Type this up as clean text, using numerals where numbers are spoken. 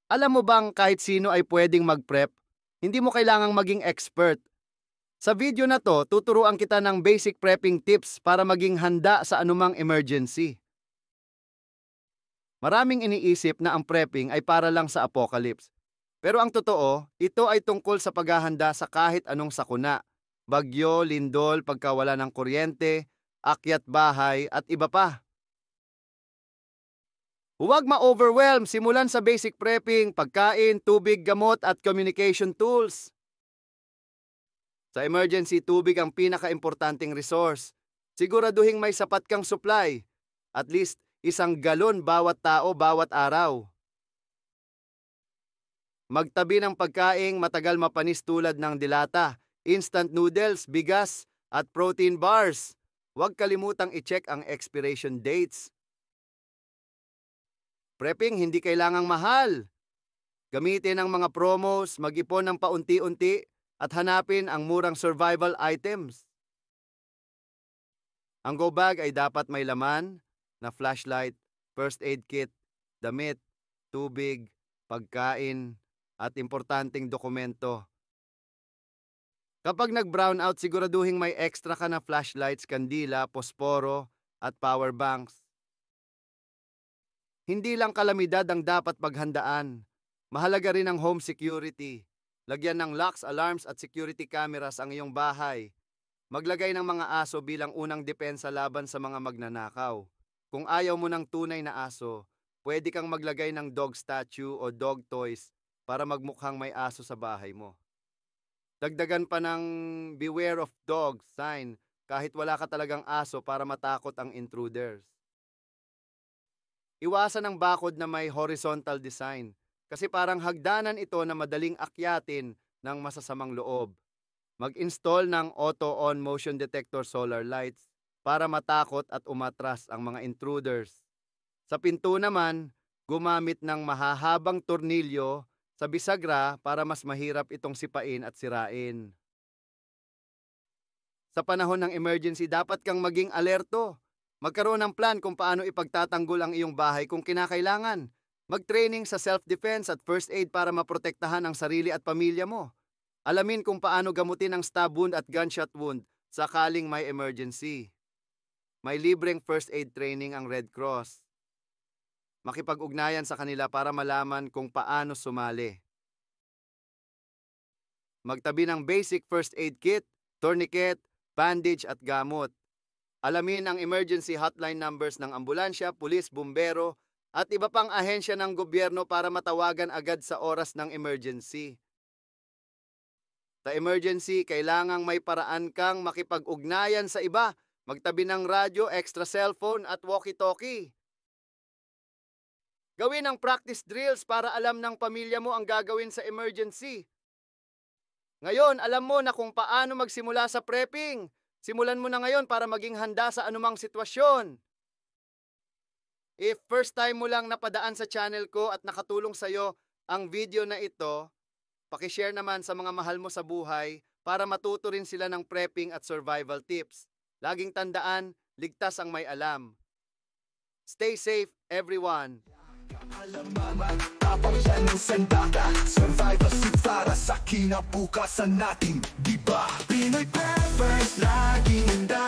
Alam mo bang kahit sino ay pwedeng mag-prep? Hindi mo kailangang maging expert. Sa video na to, tuturuan kita ng basic prepping tips para maging handa sa anumang emergency. Maraming iniisip na ang prepping ay para lang sa apocalypse. Pero ang totoo, ito ay tungkol sa paghahanda sa kahit anong sakuna. Bagyo, lindol, pagkawala ng kuryente, akyat bahay at iba pa. Huwag ma-overwhelm, simulan sa basic prepping, pagkain, tubig, gamot at communication tools. Sa emergency, tubig ang pinaka-importanting resource. Siguraduhin may sapat kang supply. At least 1 galon bawat tao bawat araw. Magtabi ng pagkaing matagal mapanis tulad ng dilata, instant noodles, bigas, at protein bars. Huwag kalimutang i-check ang expiration dates. Prepping hindi kailangang mahal. Gamitin ang mga promos, mag-ipon ng paunti-unti, at hanapin ang murang survival items. Ang go bag ay dapat may laman na flashlight, first aid kit, damit, tubig, pagkain, at importanteng dokumento. Kapag nag-brown out, siguraduhin may extra ka na flashlights, kandila, posporo, at power banks. Hindi lang kalamidad ang dapat paghandaan. Mahalaga rin ang home security. Lagyan ng locks, alarms at security cameras ang iyong bahay. Maglagay ng mga aso bilang unang depensa laban sa mga magnanakaw. Kung ayaw mo ng tunay na aso, pwede kang maglagay ng dog statue o dog toys para magmukhang may aso sa bahay mo. Dagdagan pa ng beware of dogs sign kahit wala ka talagang aso para matakot ang intruders. Iwasan ang bakod na may horizontal design kasi parang hagdanan ito na madaling akyatin ng masasamang loob. Mag-install ng auto-on motion detector solar lights para matakot at umatras ang mga intruders. Sa pinto naman, gumamit ng mahahabang tornilyo sa bisagra para mas mahirap itong sipain at sirain. Sa panahon ng emergency, dapat kang maging alerto. Magkaroon ng plan kung paano ipagtatanggol ang iyong bahay kung kinakailangan. Mag-training sa self-defense at first aid para maprotektahan ang sarili at pamilya mo. Alamin kung paano gamutin ang stab wound at gunshot wound sakaling may emergency. May libreng first aid training ang Red Cross. Makipag-ugnayan sa kanila para malaman kung paano sumali. Magtabi ng basic first aid kit, tourniquet, bandage at gamot. Alamin ang emergency hotline numbers ng ambulansya, pulis, bumbero, at iba pang ahensya ng gobyerno para matawagan agad sa oras ng emergency. Sa emergency, kailangang may paraan kang makipag-ugnayan sa iba. Magtabi ng radyo, extra cellphone at walkie-talkie. Gawin ang practice drills para alam ng pamilya mo ang gagawin sa emergency. Ngayon, alam mo na kung paano magsimula sa prepping. Simulan mo na ngayon para maging handa sa anumang sitwasyon. If first time mo lang napadaan sa channel ko at nakatulong sa'yo ang video na ito, pakishare naman sa mga mahal mo sa buhay para matuto rin sila ng prepping at survival tips. Laging tandaan, ligtas ang may alam. Stay safe, everyone! Alaman, tapang yan ng sandata. Survival suit para sa kinabukasan natin, diba? Pinoy Preppers, laging handa.